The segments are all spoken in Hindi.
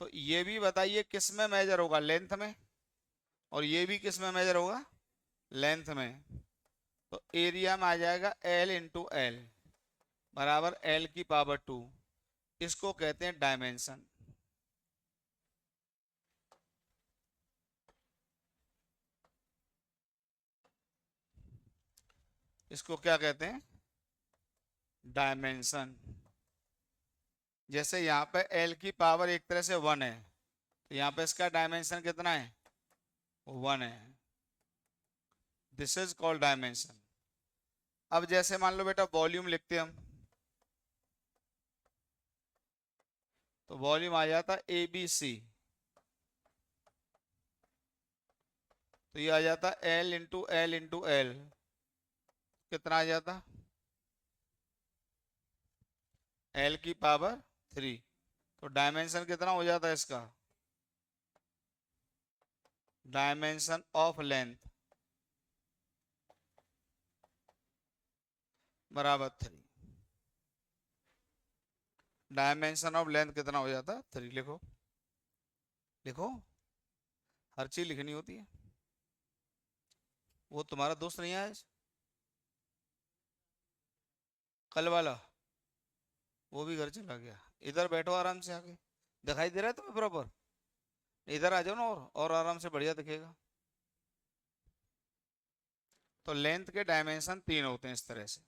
तो ये भी बताइए किस में मेजर होगा, लेंथ में, और ये भी किस में मेजर होगा, लेंथ में। तो एरिया में आ जाएगा L इंटू एल बराबर L⁻²। इसको कहते हैं डायमेंशन। इसको क्या कहते हैं, डायमेंशन। जैसे यहाँ पे L⁻, एक तरह से 1 है, तो यहाँ पे इसका डायमेंशन कितना है, 1 है। This is called dimension. अब जैसे मान लो बेटा वॉल्यूम लिखते हैं हम, तो वॉल्यूम आ जाता ABC। तो ये आ जाता L इंटू एल, कितना आ जाता, L⁻3। तो डायमेंशन कितना हो जाता है इसका, डायमेंशन ऑफ लेंथ बराबर 3। डायमेंशन ऑफ लेंथ कितना हो जाता है, 3। लिखो, लिखो, हर चीज लिखनी होती है। वो तुम्हारा दोस्त नहीं आया आज, कल वाला, वो भी घर चला गया। इधर बैठो आराम से आके, दिखाई दे रहा है तुम्हें प्रॉपर, इधर आ जाओ ना, और आराम से बढ़िया दिखेगा। तो लेंथ के डायमेंशन 3 होते हैं इस तरह से।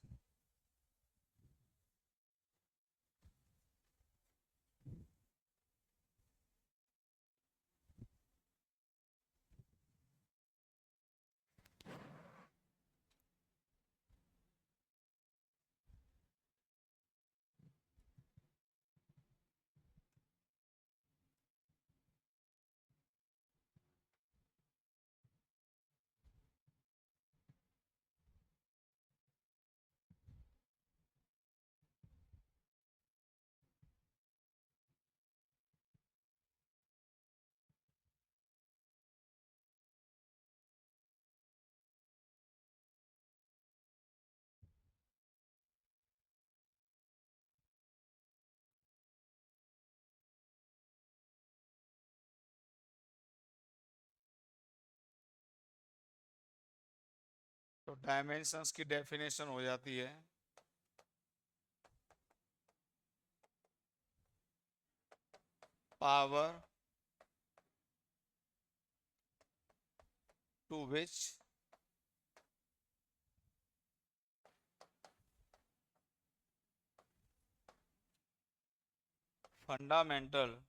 तो डायमेंशंस की डेफिनेशन हो जाती है, power to which fundamental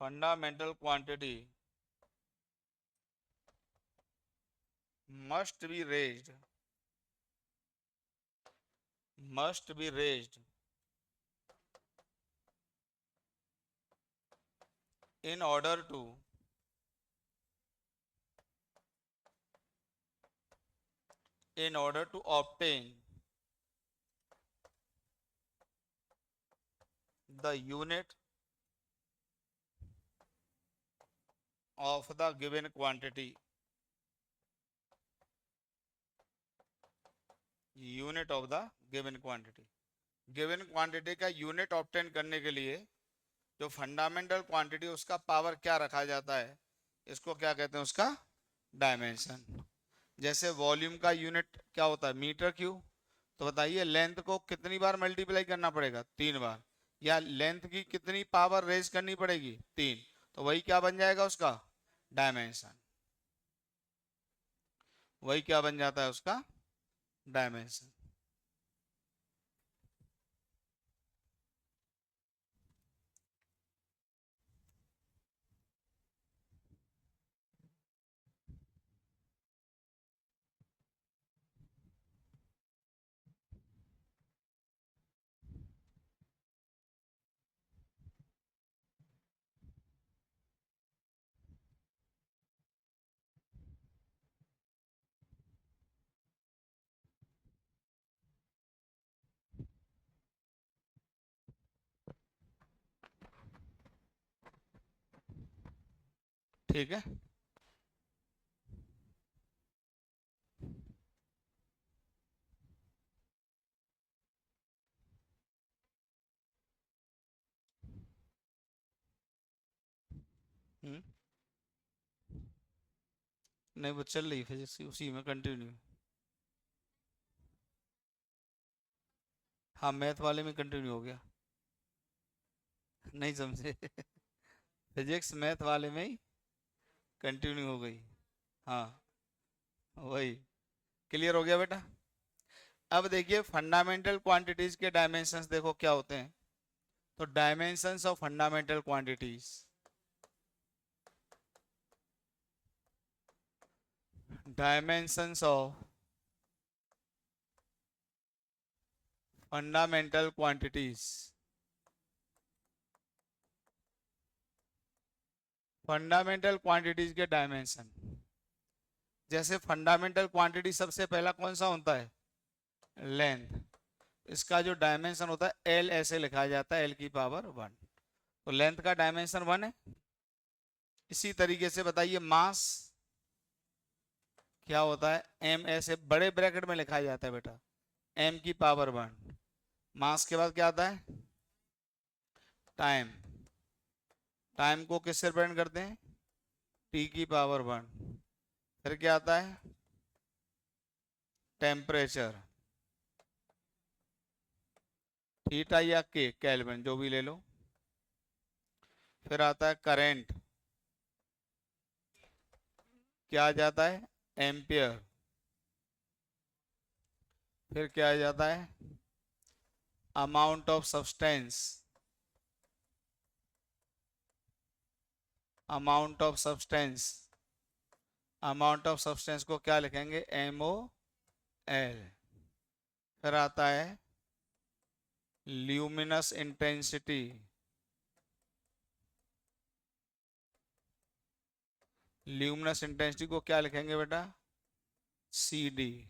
fundamental quantity must be raised must be raised in order to obtain the unit of the given quantity, unit of the given quantity. Given quantity का यूनिट ऑब्टेन करने के लिए जो फंडामेंटल क्वांटिटी उसका पावर क्या रखा जाता है, इसको क्या कहते हैं, उसका डायमेंशन। जैसे वॉल्यूम का यूनिट क्या होता है, मीटर क्यूब। तो बताइए लेंथ को कितनी बार मल्टीप्लाई करना पड़ेगा, 3 बार। या लेंथ की कितनी पावर रेज करनी पड़ेगी, 3। तो वही क्या बन जाएगा उसका डायमेंशन, वही क्या बन जाता है उसका डायमेंशन। ठीक है, हम्म, नहीं वो चल रही फिजिक्स की, उसी में कंटिन्यू। हाँ मैथ वाले में कंटिन्यू हो गया। नहीं समझे? फिजिक्स मैथ वाले में ही कंटिन्यू हो गई। हाँ वही। क्लियर हो गया बेटा? अब देखिए फंडामेंटल क्वांटिटीज के डायमेंशंस देखो क्या होते हैं। तो dimensions of fundamental quantities, dimensions of fundamental quantities, fundamental quantities के डायमेंशन। जैसे फंडामेंटल क्वांटिटी सबसे पहला कौन सा होता है? लेंथ। इसका जो डायमेंशन होता है एल ऐसे लिखा जाता है, एल की पावर 1। तो लेंथ का डायमेंशन 1 है। इसी तरीके से बताइए मास क्या होता है? एम ऐसे बड़े ब्रैकेट में लिखा जाता है बेटा, एम की पावर 1। मास के बाद क्या आता है? टाइम। टाइम को किससे रिप्रेजेंट करते हैं? टी की पावर 1। फिर क्या आता है? टेम्परेचर, थीटा या के, केल्विन जो भी ले लो। फिर आता है करंट, क्या आ जाता है? एम्पियर। फिर क्या आ जाता है? Amount of substance, amount of substance. Amount of substance को क्या लिखेंगे? M O L. फिर आता है ल्यूमिनस इंटेंसिटी, ल्यूमिनस इंटेंसिटी को क्या लिखेंगे बेटा? C D.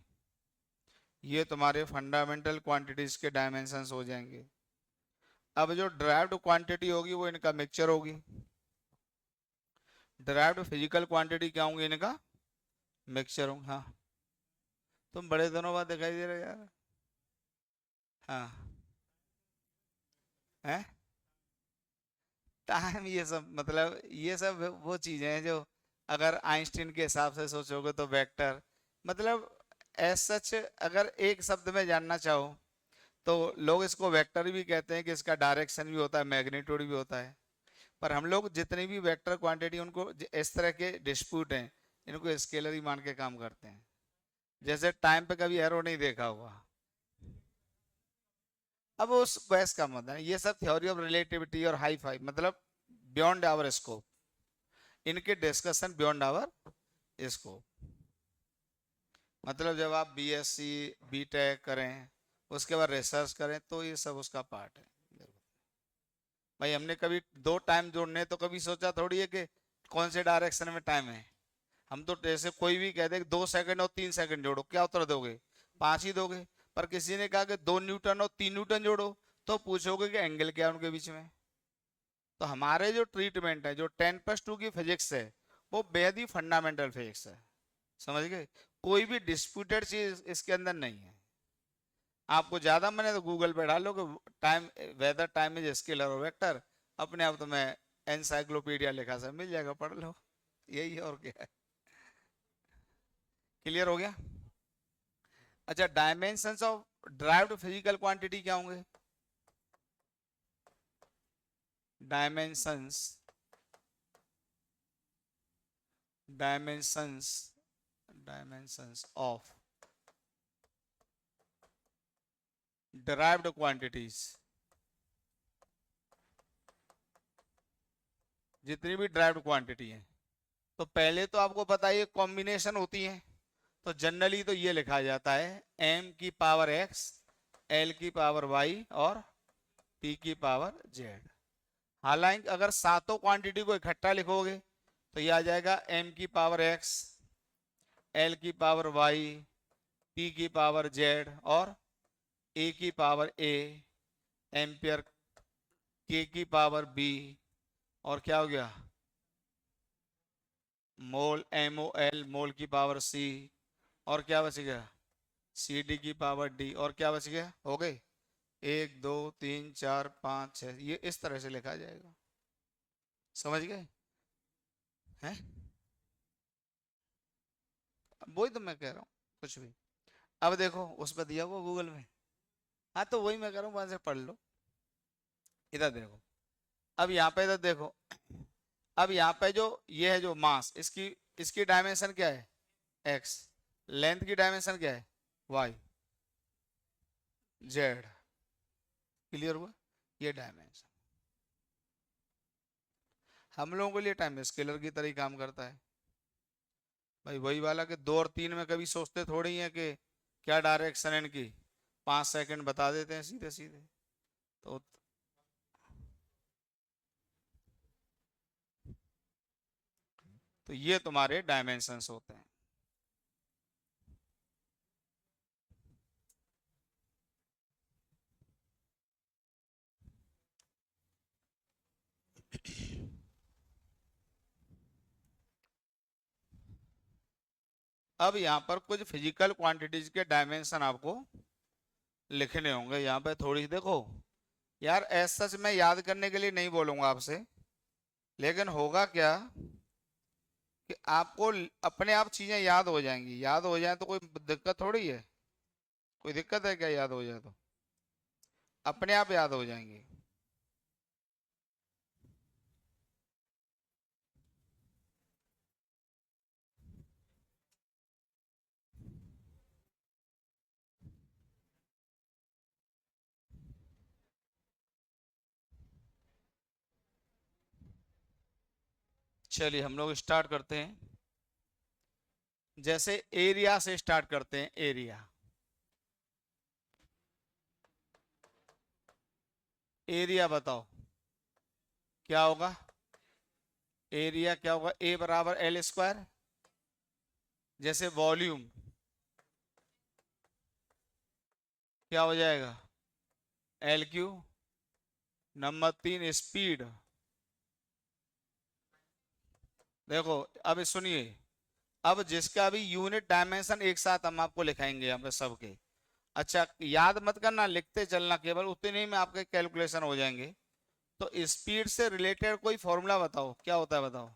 ये तुम्हारे फंडामेंटल क्वांटिटीज के डायमेंशंस हो जाएंगे। अब जो ड्राइव्ड क्वांटिटी होगी वो इनका मिक्सचर होगी। ड्राइव्ड फिजिकल क्वांटिटी क्या होंगे? इनका मिक्सचर होंगे। हाँ तुम बड़े दिनों बाद दिखाई दे रहे हो यार। हाँ है टाइम, ये सब मतलब ये सब वो चीजें हैं जो अगर आइंस्टीन के हिसाब से सोचोगे तो वेक्टर, मतलब एज सच अगर एक शब्द में जानना चाहो तो लोग इसको वेक्टर भी कहते हैं कि इसका डायरेक्शन भी होता है, मैग्नीट्यूड भी होता है। पर हम लोग जितनी भी वेक्टर क्वांटिटी उनको इस तरह के डिस्प्यूट हैं, इनको स्केलर ही मान के काम करते हैं। जैसे टाइम पे कभी एरो नहीं देखा होगा। अब उस बहस का मतलब है, ये सब थ्योरी ऑफ रिलेटिविटी और हाई फाई मतलब बियॉन्ड आवर स्कोप, इनके डिस्कशन बियॉन्ड आवर स्कोप। मतलब जब आप बीएससी बीटेक करें उसके बाद रिसर्च करें तो ये सब उसका पार्ट है। भाई हमने कभी दो टाइम जोड़ने तो कभी सोचा थोड़ी है कि कौन से डायरेक्शन में टाइम है। हम तो जैसे कोई भी कह दे 2 सेकंड और 3 सेकंड जोड़ो, क्या उत्तर दोगे? 5 ही दोगे। पर किसी ने कहा कि 2 न्यूटन और 3 न्यूटन जोड़ो, तो पूछोगे कि एंगल क्या है उनके बीच में। तो हमारे जो ट्रीटमेंट है, जो 10+2 की फिजिक्स है, वो बेहद ही फंडामेंटल फिजिक्स है। समझ गए? कोई भी डिस्प्यूटेड चीज इसके अंदर नहीं है। आपको ज्यादा मने तो गूगल पे डालो कि time, whether time is scalar और वेक्टर, अपने आप तुम्हें एनसाइक्लोपीडिया लिखा सब मिल जाएगा, पढ़ लो। यही है और क्या है। क्लियर हो गया? अच्छा dimensions of derived physical quantity क्या होंगे? Dimensions, dimensions, dimensions of derived quantities, जितनी भी derived क्वांटिटी है। तो पहले तो आपको पता है ये कॉम्बिनेशन होती है। तो जनरली तो ये लिखा जाता है m की पावर x, l की पावर y और p की पावर z। हालांकि अगर सातों क्वांटिटी को इकट्ठा लिखोगे तो ये आ जाएगा m की पावर x, l की पावर y, p की पावर z और a की पावर a, एम्पियर k की पावर b, और क्या हो गया? मोल एम ओ एल, मोल की पावर सी, और क्या बच गया? सी डी की पावर डी, और क्या बच गया? हो गए 1 2 3 4 5 6, ये इस तरह से लिखा जाएगा। समझ गए? है, वही तो मैं कह रहा हूँ, कुछ भी। अब देखो उस पर दिया हुआ गूगल में। हाँ तो वही मैं कह रहा हूँ, वहां से पढ़ लो। इधर देखो, अब यहाँ पे इधर देखो, अब यहाँ पे जो ये है जो मास, इसकी इसकी डायमेंशन क्या है, एक्स। लेंथ की डायमेंशन क्या है, वाई, जेड। क्लियर हुआ, ये डायमेंशन हम लोगों के लिए टाइम स्केलर की तरह ही काम करता है। भाई वही वाला कि 2 और 3 में कभी सोचते थोड़ी है कि क्या डायरेक्शन है इनकी, 5 सेकंड बता देते हैं सीधे सीधे। तो ये तुम्हारे डायमेंशंस होते हैं। अब यहाँ पर कुछ फिजिकल क्वांटिटीज के डायमेंशन आपको लिखने होंगे। यहाँ पे थोड़ी सी देखो यार, ऐसा सच मैं याद करने के लिए नहीं बोलूंगा आपसे, लेकिन होगा क्या कि आपको अपने आप चीजें याद हो जाएंगी। याद हो जाए तो कोई दिक्कत थोड़ी है, कोई दिक्कत है क्या याद हो जाए तो, अपने आप याद हो जाएंगी। चलिए हम लोग स्टार्ट करते हैं। जैसे एरिया से स्टार्ट करते हैं, एरिया। एरिया बताओ क्या होगा, एरिया क्या होगा, ए बराबर एल स्क्वायर। जैसे वॉल्यूम क्या हो जाएगा, एल क्यू। Number 3 speed. देखो अब सुनिए, अब जिसका भी यूनिट डायमेंशन एक साथ हम आपको लिखाएंगे यहाँ पे सबके। अच्छा याद मत करना, लिखते चलना, केवल उतने ही में आपके कैलकुलेशन हो जाएंगे। तो स्पीड से रिलेटेड कोई फॉर्मूला बताओ, क्या होता है बताओ,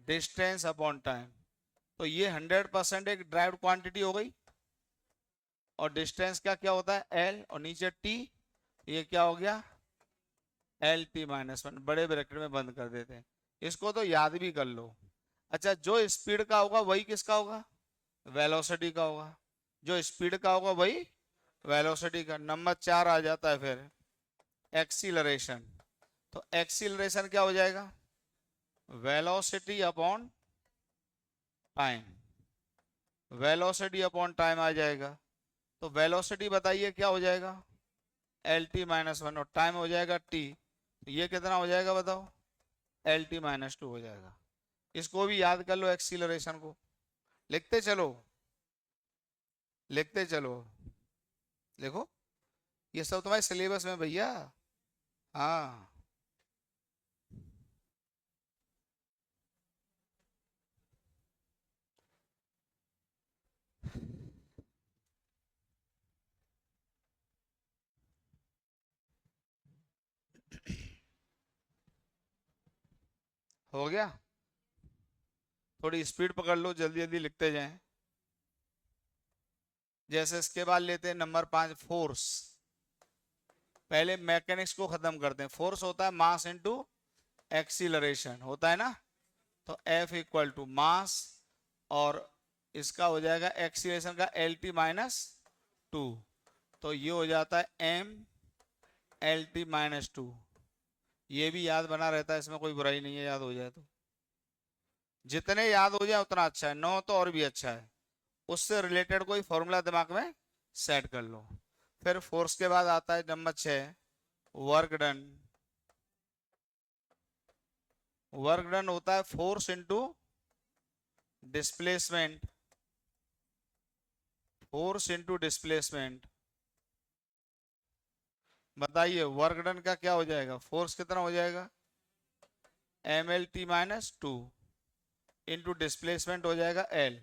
डिस्टेंस अपॉन टाइम। तो ये 100% एक ड्राइव्ड क्वांटिटी हो गई। और डिस्टेंस का क्या होता है, एल, और नीचे टी, ये क्या हो गया, L t - 1, बड़े ब्रैकेट में बंद कर देते हैं। इसको तो याद भी कर लो। अच्छा जो स्पीड का होगा वही किसका होगा, वेलोसिटी का होगा। जो स्पीड का होगा वही वेलोसिटी का। नंबर 4 आ जाता है फिर एक्सीलरेशन। तो एक्सीलरेशन क्या हो जाएगा, velocity upon time. Velocity upon time आ जाएगा। तो वेलोसिटी बताइए क्या हो जाएगा, L t - 1, और टाइम हो जाएगा t। तो ये कितना हो जाएगा बताओ, L t - 2 हो जाएगा। इसको भी याद कर लो, एक्सीलरेशन को लिखते चलो, लिखते चलो। देखो ये सब तुम्हारे सिलेबस में भैया। हाँ हो गया। थोड़ी स्पीड पकड़ लो, जल्दी जल्दी लिखते जाएं। जैसे इसके बाद लेते हैं नंबर 5, फोर्स। पहले मैकेनिक्स को खत्म करते हैं। फोर्स होता है मास इनटू एक्सीलरेशन, होता है ना। तो F इक्वल टू मास, और इसका हो जाएगा एक्सीलरेशन का L t - 2। तो ये हो जाता है M L t - 2। ये भी याद बना रहता है, इसमें कोई बुराई नहीं है, याद हो जाए तो। जितने याद हो जाए उतना अच्छा है, 9 तो और भी अच्छा है। उससे रिलेटेड कोई फॉर्मूला दिमाग में सेट कर लो। फिर फोर्स के बाद आता है number 6, work done. Work done होता है force into displacement. Force into displacement. बताइए वर्क डन का क्या हो जाएगा, फोर्स कितना हो जाएगा, ML t - 2 इंटू डिस्प्लेसमेंट हो जाएगा L।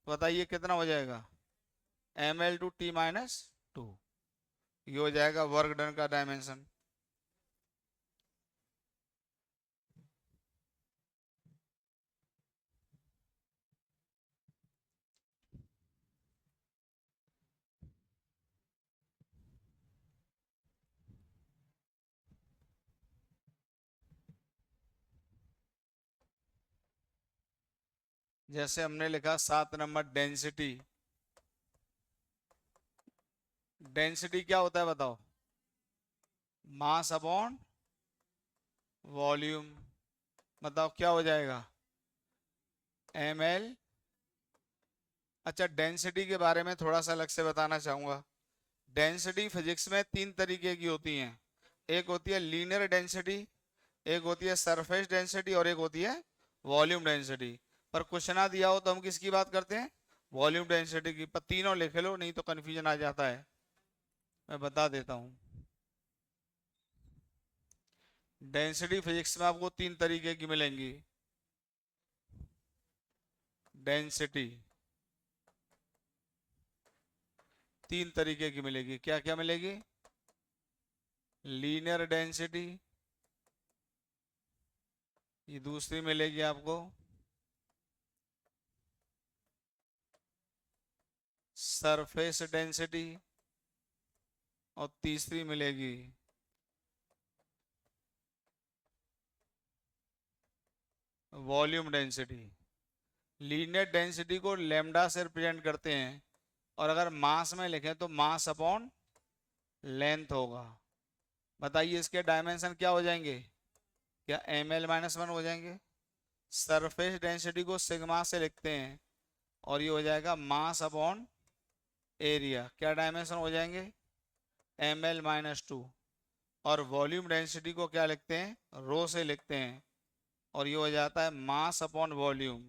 बताइए कितना हो जाएगा, ML/t - 2। ये हो जाएगा वर्क डन का डायमेंशन। जैसे हमने लिखा 7 नंबर डेंसिटी। डेंसिटी क्या होता है बताओ? Mass upon volume. बताओ क्या हो जाएगा? ml। अच्छा, डेंसिटी के बारे में थोड़ा सा अलग से बताना चाहूंगा। डेंसिटी फिजिक्स में 3 तरीके की होती हैं। एक होती है लीनियर डेंसिटी, एक होती है सरफेस डेंसिटी, और एक होती है वॉल्यूम डेंसिटी। पर कुछ ना दिया हो तो हम किसकी बात करते हैं? वॉल्यूम डेंसिटी की। पर तीनों लिख लो, नहीं तो कंफ्यूजन आ जाता है। मैं बता देता हूँ। डेंसिटी फिजिक्स में आपको 3 तरीके की मिलेंगी। डेंसिटी 3 तरीके की मिलेगी। क्या क्या मिलेगी? लीनियर डेंसिटी, ये दूसरी मिलेगी आपको सरफेस डेंसिटी, और तीसरी मिलेगी वॉल्यूम डेंसिटी। लीनियर डेंसिटी को लैम्डा से रिप्रेजेंट करते हैं, और अगर मास में लिखें तो मास अपॉन लेंथ होगा। बताइए इसके डायमेंशन क्या हो जाएंगे? क्या ml-1 हो जाएंगे? सरफेस डेंसिटी को सिग्मा से लिखते हैं, और ये हो जाएगा मास अपॉन एरिया। क्या डायमेंशन हो जाएंगे? ml-2। और वॉल्यूम डेंसिटी को क्या लिखते हैं? रो से लिखते हैं, और ये हो जाता है मास अपॉन वॉल्यूम।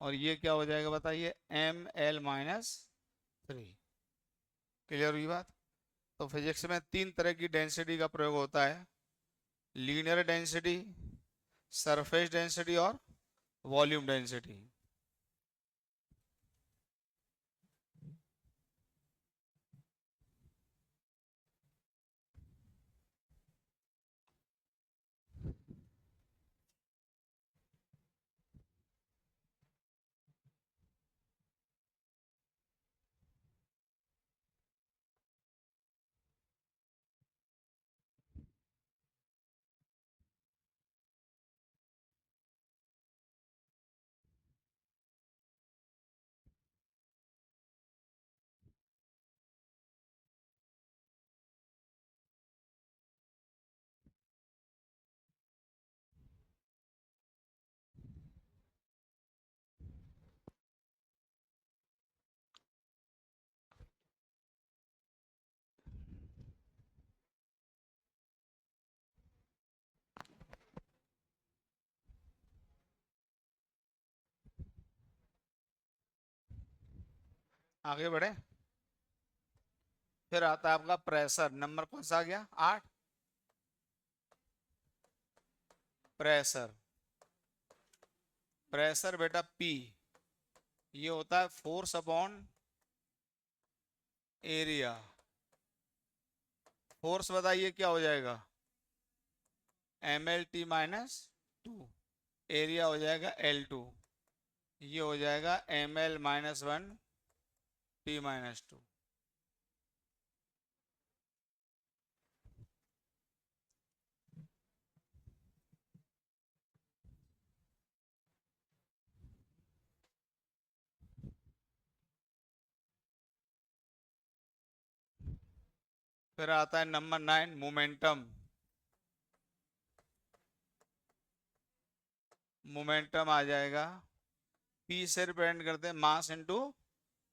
और ये क्या हो जाएगा बताइए? ml-3। क्लियर हुई बात? तो फिजिक्स में 3 तरह की डेंसिटी का प्रयोग होता है। लीनियर डेंसिटी, सरफेस डेंसिटी, और वॉल्यूम डेंसिटी। आगे बढ़े। फिर आता है आपका प्रेशर। नंबर कौन सा आ गया? 8। प्रेशर। प्रेशर बेटा P, ये होता है फोर्स अपॉन एरिया। फोर्स बताइए क्या हो जाएगा? ml-2। एरिया हो जाएगा L2। ये हो जाएगा ml-1 T-2। फिर आता है नंबर 9, मोमेंटम। मोमेंटम आ जाएगा P से रिप्रेजेंट करते हैं मास इनटू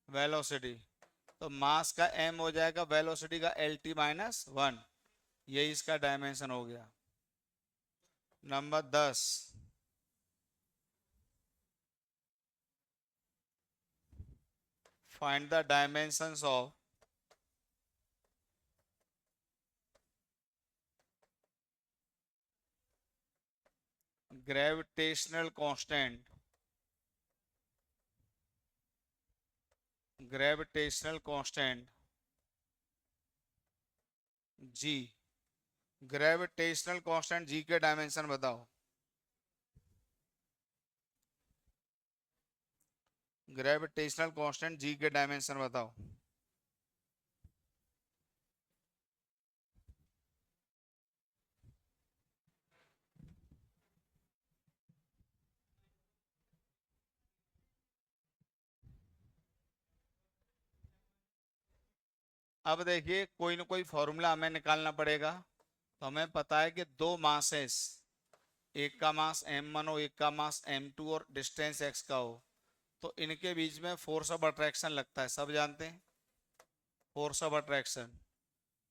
वेलोसिटी। तो मास का m हो जाएगा वेलोसिटी का Lt-1। यही इसका डायमेंशन हो गया। Number 10, find the dimensions of gravitational constant. Gravitational constant G। Gravitational constant G के डायमेंशन बताओ। ग्रेविटेशनल कांस्टेंट G के डायमेंशन बताओ। अब देखिए कोई ना कोई फॉर्मूला हमें निकालना पड़ेगा। तो हमें पता है कि दो मासेस, एक का मास m1 हो, एक का मास m2 और डिस्टेंस x का हो, तो इनके बीच में फोर्स ऑफ अट्रैक्शन लगता है, सब जानते हैं फोर्स ऑफ अट्रैक्शन।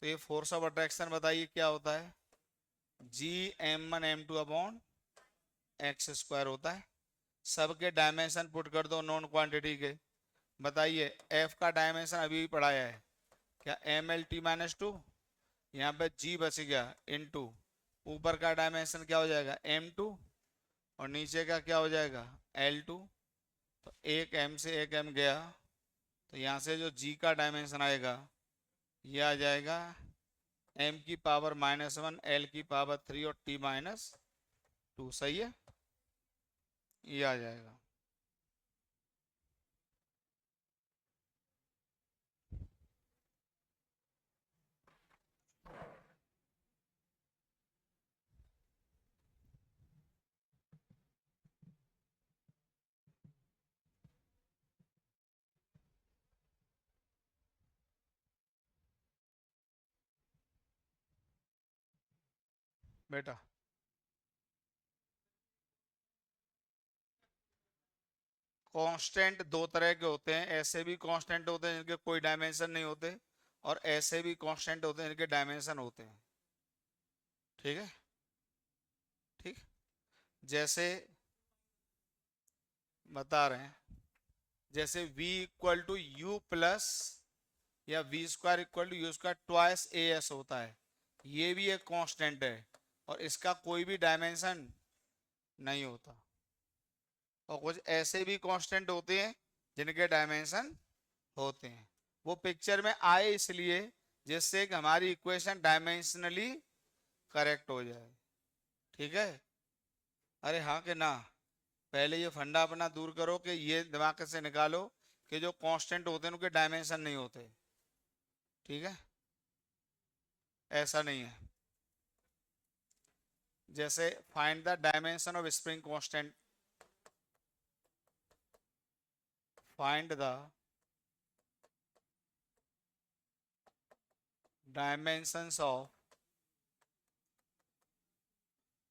तो ये फोर्स ऑफ अट्रैक्शन बताइए क्या होता है, जी m1 m2 upon x square होता है। सबके डायमेंशन पुट कर दो नॉन क्वांटिटी के। बताइए f का डायमेंशन अभी भी पढ़ाया है क्या, mlt-2, यहाँ पे g बच गया इनटू ऊपर का डायमेंशन क्या हो जाएगा m2 और नीचे का क्या हो जाएगा l2। तो एक m से एक m गया, तो यहाँ से जो g का डायमेंशन आएगा ये आ जाएगा m की पावर -1 l की पावर 3 और t -2, सही है, ये आ जाएगा। बेटा कांस्टेंट दो तरह के होते हैं, ऐसे भी कांस्टेंट होते हैं जिनके कोई डायमेंशन नहीं होते, और ऐसे भी कांस्टेंट होते हैं जिनके डायमेंशन होते हैं। ठीक है, ठीक, जैसे बता रहे हैं, जैसे v equal to u plus या v square equal to u square twice a s होता है, ये भी एक कांस्टेंट है और इसका कोई भी डायमेंशन नहीं होता। और कुछ ऐसे भी कांस्टेंट होते हैं जिनके डायमेंशन होते हैं। वो पिक्चर में आए इसलिए जिससे कि हमारी इक्वेशन डायमेंशनली करेक्ट हो जाए। ठीक है, अरे हाँ कि ना, पहले ये फंडा अपना दूर करो कि ये दिमाग से निकालो कि जो कांस्टेंट होते हैं उनके डायमेंशन नहीं होते। ठीक है, ऐसा नहीं है। जैसे find the dimension of spring constant, find the dimensions of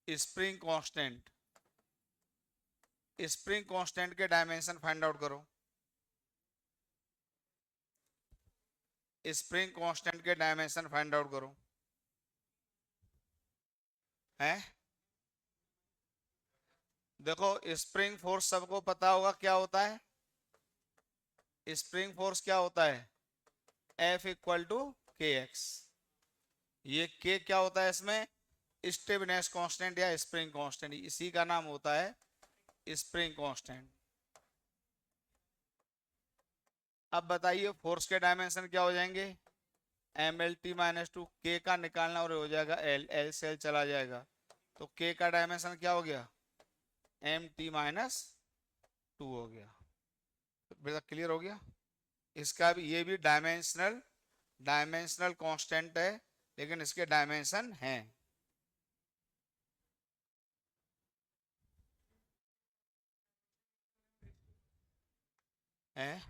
spring constant, spring constant के डायमेंशन फाइंड आउट करो, स्प्रिंग कांस्टेंट के डायमेंशन फाइंड आउट करो। हैं, देखो स्प्रिंग फोर्स सबको पता होगा क्या होता है, स्प्रिंग फोर्स क्या होता है F इक्वल टू के एक्स। ये K क्या होता है इसमें, स्टेबनेस कांस्टेंट या स्प्रिंग कांस्टेंट, इसी का नाम होता है स्प्रिंग कांस्टेंट। अब बताइए फोर्स के डायमेंशन क्या हो जाएंगे, mlt-2, K का निकालना और हो जाएगा L से L चला जाएगा, तो K का डायमेंशन क्या हो गया mt-2 हो गया। बेटा क्लियर हो गया, इसका भी ये भी डायमेंशनल डायमेंशनल कांस्टेंट है लेकिन इसके डायमेंशन हैं। है?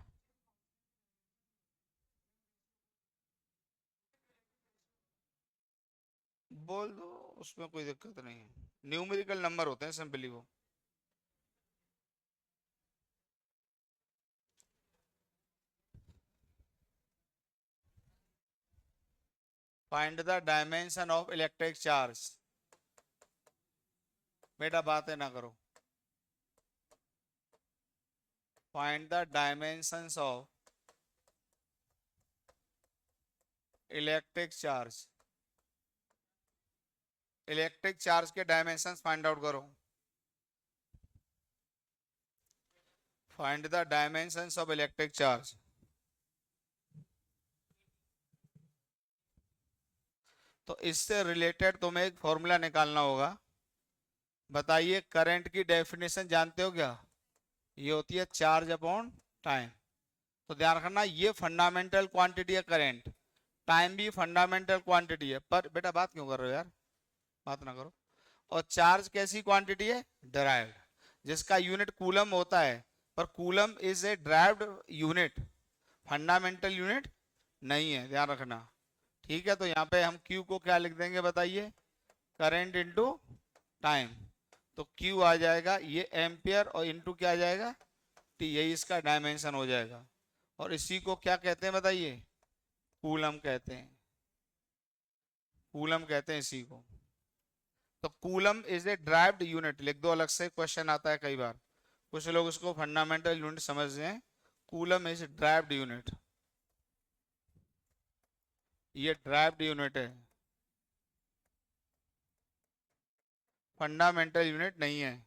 बोल दो, उसमें कोई दिक्कत नहीं है, न्यूमेरिकल नंबर होते हैं सिंपली वो। Find the dimension of electric charge, बेटा बातें ना करो, find the dimensions of electric charge, electric charge के डायमेंशंस फाइंड आउट करो, find the dimensions of electric charge. तो इससे रिलेटेड तुम्हें एक फॉर्मूला निकालना होगा। बताइए करंट की डेफिनेशन जानते हो क्या, ये होती है चार्ज अपॉन टाइम। तो ध्यान रखना ये फंडामेंटल क्वांटिटी है करंट, टाइम भी फंडामेंटल क्वांटिटी है, पर बेटा बात क्यों कर रहे हो यार, बात ना करो। और चार्ज कैसी क्वांटिटी है, डिराइव्ड, जिसका यूनिट कूलम होता है, पर coulomb is a derived unit, fundamental unit नहीं है, ध्यान रखना। ठीक है, तो यहाँ पे हम Q को क्या लिख देंगे बताइए, करंट इनटू टाइम। तो Q आ जाएगा ये एम्पियर और इनटू क्या आ जाएगा T, यही इसका डायमेंशन हो जाएगा। और इसी को क्या कहते हैं बताइए, कूलम कहते हैं, कूलम कहते हैं इसी को। तो coulomb is a derived unit, लिख दो अलग से, क्वेश्चन आता है कई बार, कुछ लोग इसको फंडामेंटल यूनिट समझते हैं। कूलम इज ड्राइव्ड यूनिट, ये ड्राइव्ड यूनिट है, फंडामेंटल यूनिट नहीं है।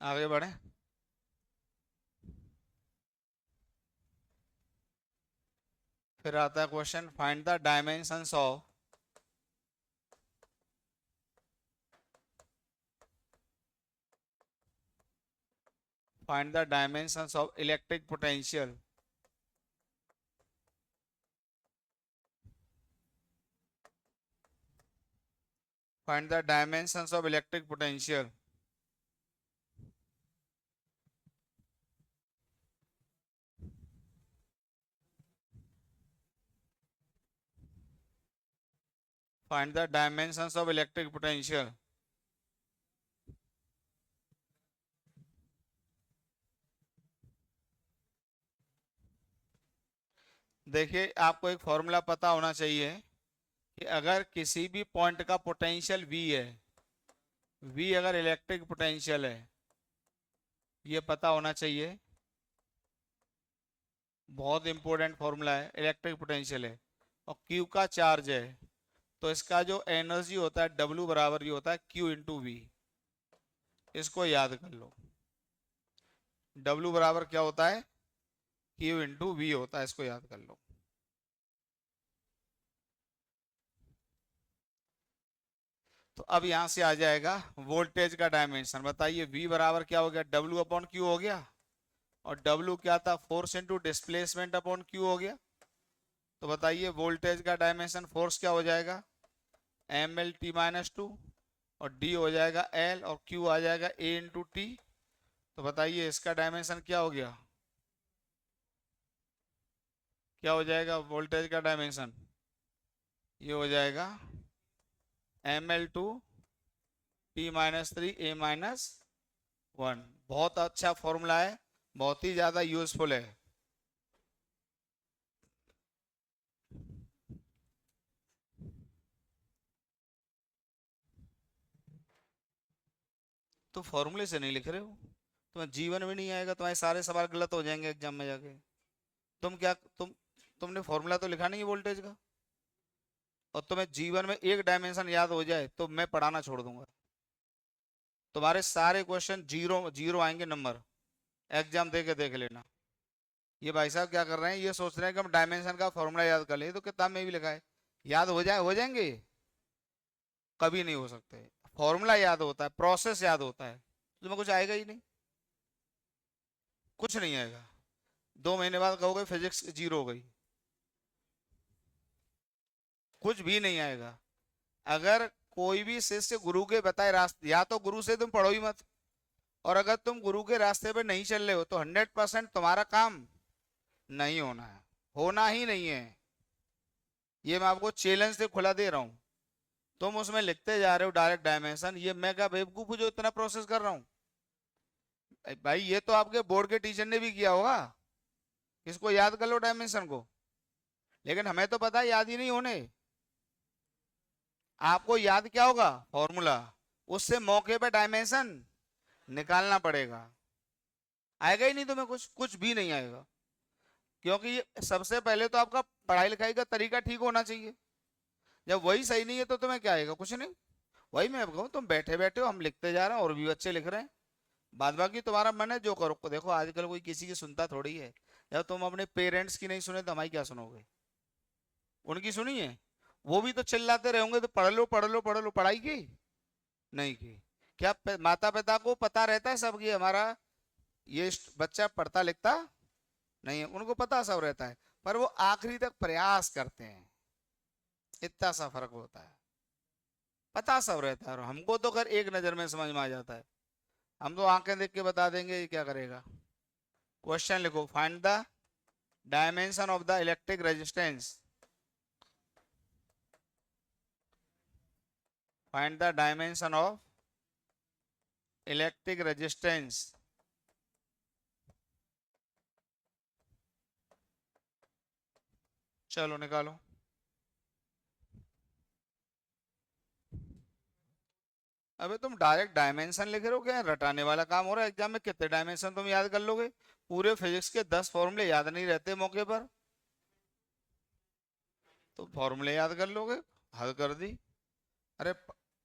आगे बढ़े। फिर आता है question, find the dimensions of, find the dimensions of electric potential. Find the dimensions of electric potential. Find the dimensions of electric potential. देखिए आपको एक फॉर्मूला पता होना चाहिए कि अगर किसी भी पॉइंट का पोटेंशियल V है, V अगर इलेक्ट्रिक पोटेंशियल है, ये पता होना चाहिए, बहुत इंपॉर्टेंट फॉर्मूला है, इलेक्ट्रिक पोटेंशियल है और Q का चार्ज है, तो इसका जो एनर्जी होता है W बराबर ये होता है Q इंटू वी। इसको याद कर लो, W बराबर क्या होता है, Q इंटू वी होता है, इसको याद कर लो। तो अब यहां से आ जाएगा वोल्टेज का डायमेंशन, बताइए V बराबर क्या हो गया, W अपॉन Q हो गया, और W क्या था, force into displacement upon Q हो गया। तो बताइए वोल्टेज का डायमेंशन, फोर्स क्या हो जाएगा, mL t-2, और D हो जाएगा L, और Q आ जाएगा A इंटू टी। तो बताइए इसका डायमेंशन क्या हो गया, क्या हो जाएगा वोल्टेज का डायमेंशन, ये हो जाएगा mL2t-3 A-1। बहुत अच्छा फॉर्मूला है, बहुत ही ज्यादा यूजफुल है। तो फॉर्मूले से नहीं लिख रहे हो, तुम्हें जीवन में नहीं आएगा, तुम्हारे सारे सवाल गलत हो जाएंगे एग्जाम में जाके। तुम क्या, तुमने फॉर्मूला तो लिखा नहीं है वोल्टेज का, और तुम्हें जीवन में एक डायमेंशन याद हो जाए तो मैं पढ़ाना छोड़ दूंगा, तुम्हारे सारे क्वेश्चन जीरो जीरो आएंगे नंबर, एग्जाम दे के देख लेना। ये भाई साहब क्या कर रहे हैं, ये सोच रहे हैं कि हम डायमेंशन का फॉर्मूला याद कर लें, तो किताब में भी लिखा है, याद हो जाएंगे, कभी नहीं हो सकते। फॉर्मूला याद होता है, प्रोसेस याद होता है, तुम्हें कुछ आएगा ही नहीं, कुछ नहीं आएगा। 2 महीने बाद कहोगे फिजिक्स जीरो हो गई, कुछ भी नहीं आएगा। अगर कोई भी शिष्य गुरु के बताए रास्ते, या तो गुरु से तुम पढ़ो ही मत, और अगर तुम गुरु के रास्ते पे नहीं चल रहे हो तो 100% तुम्हारा काम नहीं होना है, होना ही नहीं है। ये मैं आपको चैलेंज से खुला दे रहा हूं। तुम उसमें लिखते जा रहे हो डायरेक्ट डायमेंशन, ये मैं क्या बेवकूफ हूं जो इतना प्रोसेस कर रहा हूँ। भाई ये तो आपके बोर्ड के टीचर ने भी किया होगा, इसको याद कर लो डायमेंशन को, लेकिन हमें तो पता है याद ही नहीं होने। आपको याद क्या होगा, फॉर्मूला, उससे मौके पे डायमेंशन निकालना पड़ेगा। आएगा ही नहीं तुम्हें, कुछ कुछ भी नहीं आएगा, क्योंकि सबसे पहले तो आपका पढ़ाई लिखाई का तरीका ठीक होना चाहिए। जब वही सही नहीं है तो तुम्हें क्या आएगा, कुछ नहीं। वही मैं कहूँ, तुम बैठे बैठे हो, हम लिखते जा रहे हैं और भी बच्चे लिख रहे हैं, बाद बाकी तुम्हारा मन है जो करो। देखो आजकल कोई किसी की सुनता थोड़ी है, जब तुम अपने पेरेंट्स की नहीं सुने तो हमारी क्या सुनोगे, उनकी सुनी है, वो भी तो चिल्लाते रहोगे तो पढ़ लो पढ़ लो पढ़ लो, पढ़ाई की नहीं की। क्या माता पिता को पता रहता है सब कि हमारा ये बच्चा पढ़ता लिखता नहीं है, उनको पता सब रहता है, पर वो आखिरी तक प्रयास करते हैं, इतना सा फर्क होता है। पता सब रहता है और हमको तो कर एक नजर में समझ में आ जाता है, हम तो आंखें देख के बता देंगे ये क्या करेगा। क्वेश्चन लिखो, find the dimension of the electric resistance, find the dimension of electric resistance. चलो निकालो। अबे तुम डायरेक्ट डायमेंशन लिख रहे हो क्या, रटाने वाला काम हो रहा है एग्जाम में? कितने डायमेंशन तुम याद कर लोगे? पूरे फिजिक्स के 10 फॉर्मूले याद नहीं रहते मौके पर, तो फॉर्मूले याद कर लोगे, हल कर दी। अरे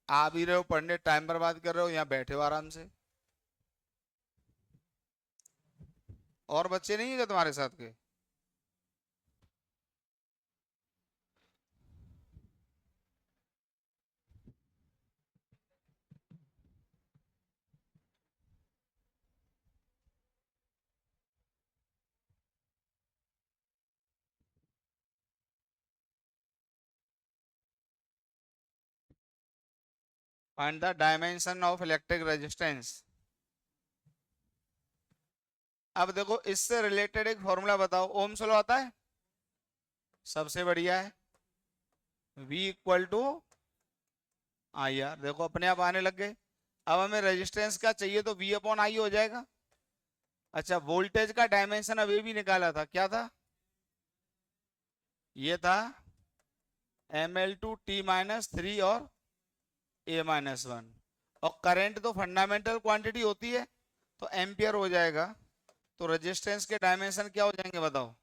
आ भी रहे हो पढ़ने, टाइम बर्बाद कर रहे हो, यहाँ बैठे हो आराम से। और बच्चे नहीं है क्या तुम्हारे साथ के? Find the dimension of electric resistance. अब देखो इससे रिलेटेड एक फॉर्मूला बताओ, ओम्स लॉ आता है? सबसे बढ़िया है, V equal to I R. देखो अपने आप आने लग गए। अब हमें रेजिस्टेंस का चाहिए तो V अपॉन आई हो जाएगा। अच्छा, वोल्टेज का डायमेंशन अब ये भी निकाला था, क्या था? ये था ML2T-3 और A-1। और करंट तो फंडामेंटल क्वांटिटी होती है, तो एम्पियर हो जाएगा। तो रेजिस्टेंस के डायमेंशन क्या हो जाएंगे बताओ?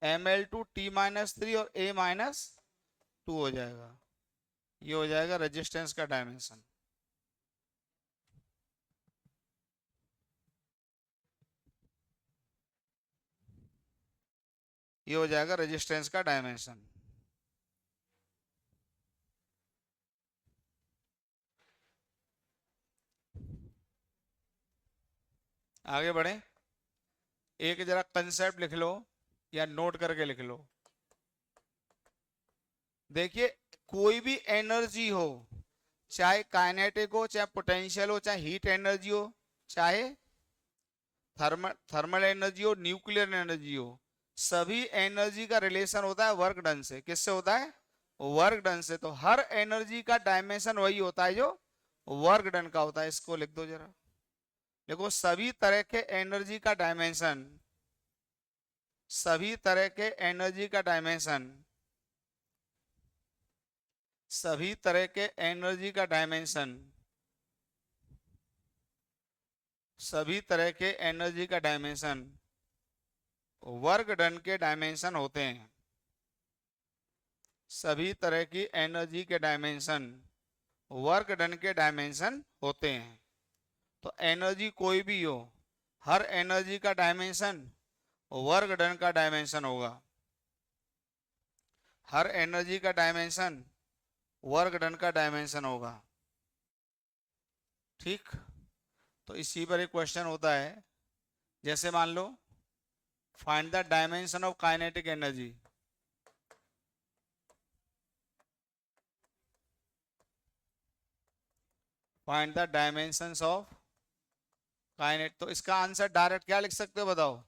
ML2T-3 और A-2 हो जाएगा। ये हो जाएगा रेजिस्टेंस का डायमेंशन। ये हो जाएगा रेजिस्टेंस का डायमेंशन। आगे बढ़े, एक जरा कंसेप्ट लिख लो या नोट करके लिख लो। देखिए, कोई भी एनर्जी हो, चाहे काइनेटिक हो, चाहे पोटेंशियल हो, चाहे हीट एनर्जी हो, चाहे थर्मल थर्मल एनर्जी हो, न्यूक्लियर एनर्जी हो, सभी एनर्जी का रिलेशन होता है वर्क डन से। किससे होता है? वर्क डन से। तो हर एनर्जी का डायमेंशन वही होता है जो वर्क डन का होता है। इसको लिख दो जरा। देखो, सभी तरह के एनर्जी का डायमेंशन, सभी तरह के एनर्जी का डायमेंशन, सभी तरह के एनर्जी का डायमेंशन, सभी तरह के एनर्जी का डायमेंशन वर्क डन के डायमेंशन होते हैं। सभी तरह की एनर्जी के डायमेंशन वर्क डन के डायमेंशन होते हैं। तो एनर्जी कोई भी हो, हर एनर्जी का डायमेंशन वर्क डन का डायमेंशन होगा। हर एनर्जी का डायमेंशन वर्क डन का डायमेंशन होगा। ठीक, तो इसी पर एक क्वेश्चन होता है, जैसे मान लो find the dimension of kinetic energy. Find the dimensions of kinetic. तो इसका आंसर डायरेक्ट क्या लिख सकते हो बताओ?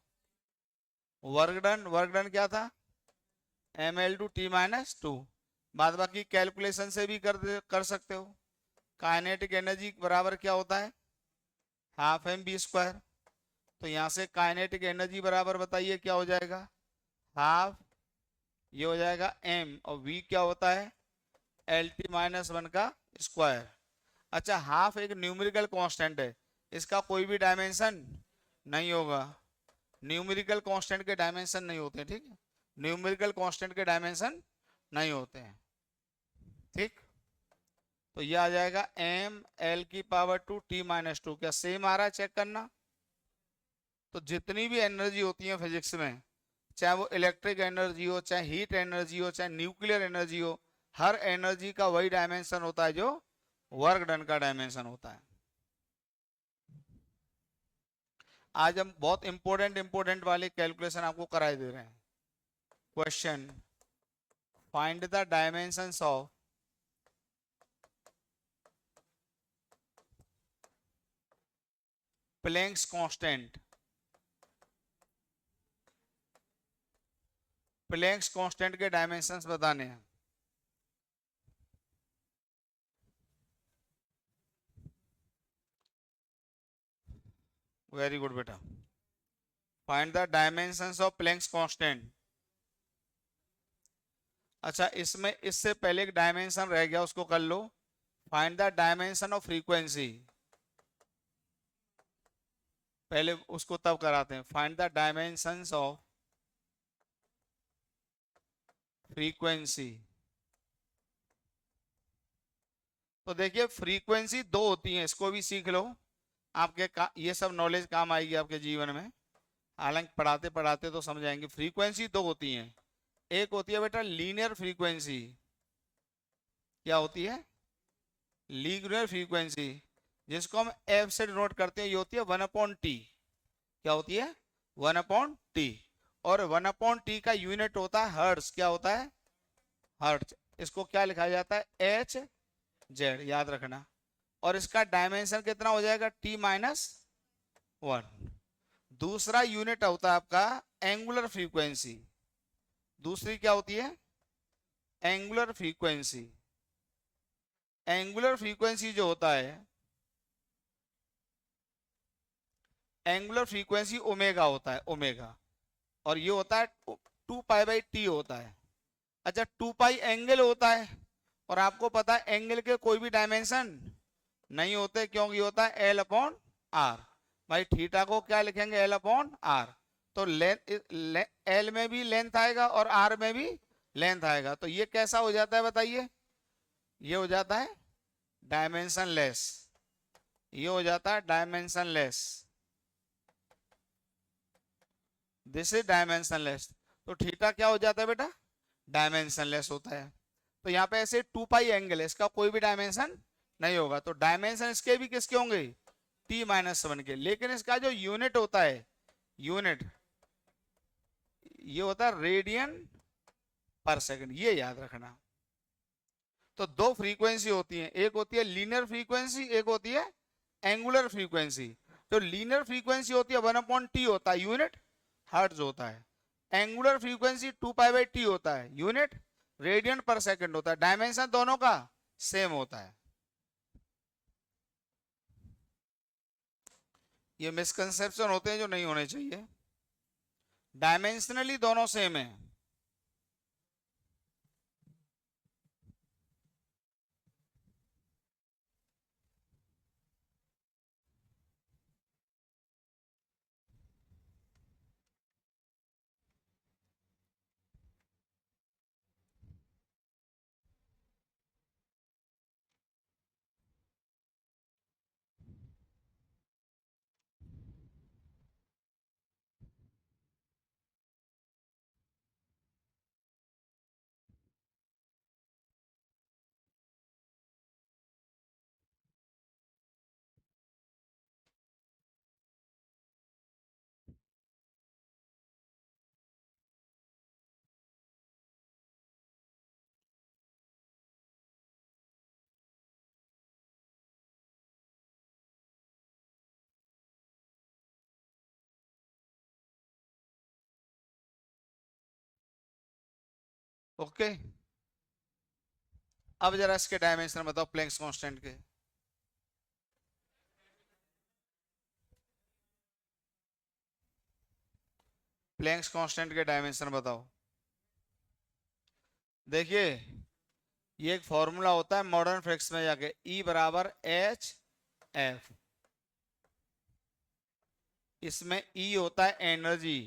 Work done. वर्क डन क्या था? ML2T-2। बाद बाकी कैलकुलेशन से भी कर सकते हो। काइनेटिक एनर्जी बराबर क्या होता है? Half mv²। तो यहाँ से काइनेटिक एनर्जी बराबर बताइए क्या हो जाएगा? हाफ, ये हो जाएगा m, और v क्या होता है? LT-1 का स्क्वायर। अच्छा, हाफ एक न्यूमेरिकल कांस्टेंट है, इसका कोई भी डायमेंशन नहीं होगा। न्यूमेरिकल कांस्टेंट के डायमेंशन नहीं होते, ठीक है? न्यूमेरिकल कांस्टेंट के डायमेंशन नहीं होते हैं, ठीक। तो ये आ जाएगा ML2T-2। क्या सेम आ रहा है? चेक करना। तो जितनी भी एनर्जी होती है फिजिक्स में, चाहे वो इलेक्ट्रिक एनर्जी हो, चाहे हीट एनर्जी हो, चाहे न्यूक्लियर एनर्जी हो, हर एनर्जी का वही डायमेंशन होता है जो वर्क डन का डायमेंशन होता है। आज हम बहुत इंपॉर्टेंट वाले कैलकुलेशन आपको कराए दे रहे हैं। Question, find the dimensions of Planck's constant. Planck's constant के डायमेंशंस बताने हैं। वेरी गुड बेटा। Find the dimensions of Planck's constant. अच्छा, इसमें इससे पहले एक डायमेंशन रह गया, उसको कर लो। Find the dimension of frequency. पहले उसको तब कराते हैं। Find the dimensions of frequency. तो देखिए फ्रीक्वेंसी दो होती है, इसको भी सीख लो। ये सब नॉलेज काम आएगी आपके जीवन में। हालांकि पढ़ाते पढ़ाते तो समझ आएंगे। फ्रीक्वेंसी दो होती हैं। एक होती है बेटा लीनियर फ्रीक्वेंसी। क्या होती है? लीनियर फ्रीक्वेंसी, जिसको हम एफ से डिनोट करते हैं। ये होती है 1/t। क्या होती है? 1/t। और 1/t का यूनिट होता है हर्ट्ज। क्या होता है? हर्ट्ज। इसको क्या लिखा जाता है? एच जेड, याद रखना। और इसका डायमेंशन कितना हो जाएगा? t-1। दूसरा यूनिट होता है आपका एंगुलर फ्रीक्वेंसी। दूसरी क्या होती है? Angular frequency. एंगुलर फ्रीक्वेंसी जो होता है, एंगुलर फ्रीक्वेंसी ओमेगा होता है, ओमेगा। और ये होता है 2π/t होता है। अच्छा, 2π एंगल होता है। और आपको पता है एंगल के कोई भी डायमेंशन नहीं होते, क्योंकि होता है L/r। भाई थीटा को क्या लिखेंगे? L/r। तो एल में भी लेंथ आएगा और आर में भी लेंथ आएगा। तो ये कैसा हो जाता है बताइए? ये हो जाता है डायमेंशन लेस। ये हो जाता है dimension less. This is dimension less. तो थीटा क्या हो जाता है बेटा? डायमेंशन लेस होता है। तो यहाँ पे ऐसे 2π एंगल है, इसका कोई भी डायमेंशन नहीं होगा। तो डायमेंशन इसके भी किसके होंगे? t-1 के। लेकिन इसका जो यूनिट होता है, यूनिट ये होता है रेडियन पर सेकंड। ये याद रखना। तो दो फ्रीक्वेंसी होती है, एक होती है लीनियर फ्रीक्वेंसी, एक होती है एंगुलर फ्रीक्वेंसी। तो लीनियर फ्रीक्वेंसी होती है 1/t होता है, यूनिट हर्ट्ज होता है। एंगुलर फ्रीक्वेंसी 2π/t होता है, यूनिट रेडियन पर सेकंड होता है। डायमेंशन दोनों का सेम होता है। ये मिसकंसेप्शन होते हैं जो नहीं होने चाहिए। डायमेंशनली दोनों सेम है। ओके, अब जरा इसके डायमेंशन बताओ प्लैंक्स कांस्टेंट के। प्लैंक्स कांस्टेंट के डायमेंशन बताओ। देखिए ये एक फॉर्मूला होता है मॉडर्न फिजिक्स में जाके, E बराबर एच एफ। इसमें E होता है एनर्जी,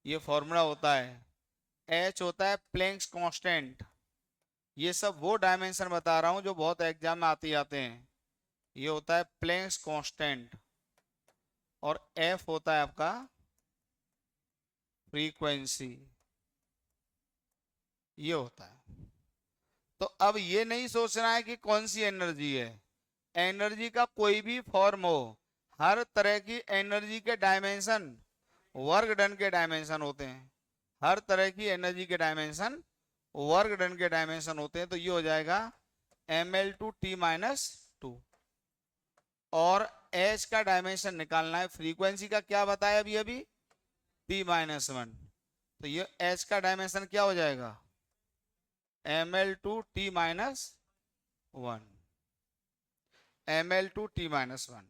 ये फॉर्मूला होता है। H होता है प्लैंक्स कांस्टेंट। ये सब वो डायमेंशन बता रहा हूं जो बहुत एग्जाम में आते आते हैं। ये होता है प्लैंक्स कांस्टेंट। और F होता है आपका फ्रीक्वेंसी। ये होता है। तो अब ये नहीं सोचना है कि कौन सी एनर्जी है। एनर्जी का कोई भी फॉर्म हो, हर तरह की एनर्जी के डायमेंशन वर्क डन के डायमेंशन होते हैं। हर तरह की एनर्जी के डायमेंशन वर्क डन के डायमेंशन होते हैं। तो ये हो जाएगा ml/t-2। और एच का डायमेंशन निकालना है, फ्रीक्वेंसी का क्या बताया अभी अभी, t-1। तो ये एच का डायमेंशन क्या हो जाएगा, ml/t-1, ml/t-1।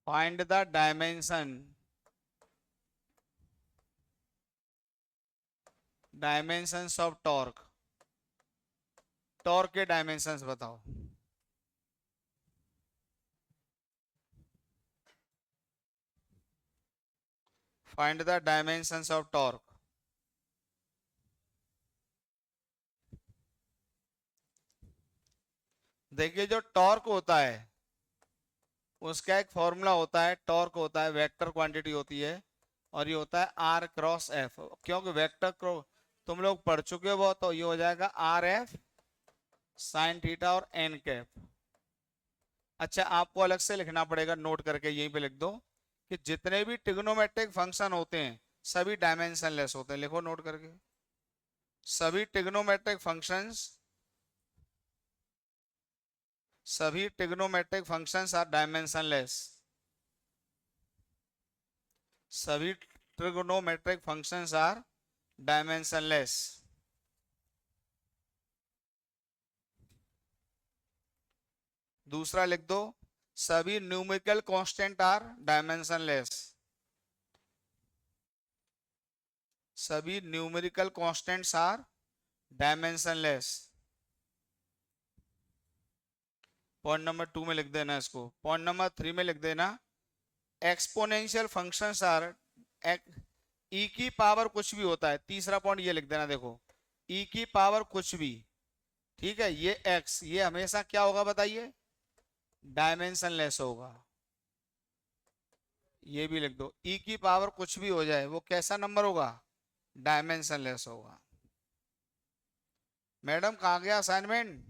Find the dimensions of torque. Torque के डायमेंशंस बताओ। Find the dimensions of torque. देखिए जो टॉर्क होता है उसका एक फॉर्मूला होता है, टॉर्क होता है, वेक्टर क्वांटिटी होती है, और ये होता है आर क्रॉस एफ। क्योंकि वेक्टर क्रॉस तुम लोग पढ़ चुके हो, तो ये हो जाएगा आर एफ साइन थीटा और एन कैप। अच्छा, आपको अलग से लिखना पड़ेगा, नोट करके यहीं पे लिख दो कि जितने भी ट्रिग्नोमेट्रिक फंक्शन होते हैं सभी डायमेंशनलेस होते हैं। लिखो नोट करके, सभी ट्रिग्नोमेट्रिक फंक्शंस, सभी ट्रिग्नोमेट्रिक फंक्शंस आर डायमेंशनलेस। सभी ट्रिग्नोमेट्रिक फंक्शंस आर डायमेंशनलेस। दूसरा लिख दो, सभी न्यूमेरिकल कांस्टेंट आर डायमेंशनलेस। सभी numerical constants are dimensionless. Point number 2 में लिख देना इसको। पॉइंट नंबर 3 में लिख देना, एक्सपोनेंशियल फंक्शंस आर, ई की पावर कुछ भी होता है। तीसरा पॉइंट ये लिख देना, देखो ई की पावर कुछ भी, ठीक है, ये एक्स, ये हमेशा क्या होगा बताइए, डायमेंशनलेस होगा। ये भी लिख दो, ई की पावर कुछ भी हो जाए वो कैसा नंबर होगा, डायमेंशनलेस होगा। मैडम कहाँ गया असाइनमेंट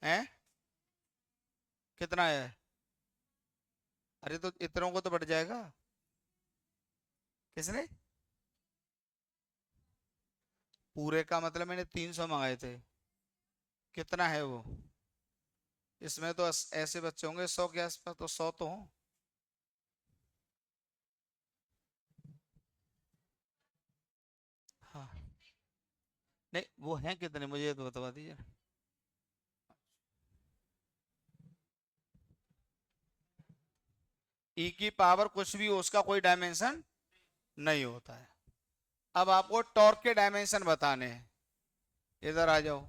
है, कितना है, अरे तो इतनों को तो बढ़ जाएगा। किसने, पूरे का मतलब मैंने 300 मंगाए थे, कितना है वो, इसमें तो ऐसे बच्चे होंगे 100 के आसपास, तो 100 तो हो। हाँ, नहीं वो हैं कितने मुझे तो बता दीजिए। ई की पावर कुछ भी हो उसका कोई डायमेंशन नहीं होता है। अब आपको टॉर्क के डायमेंशन बताने हैं, इधर आ जाओ।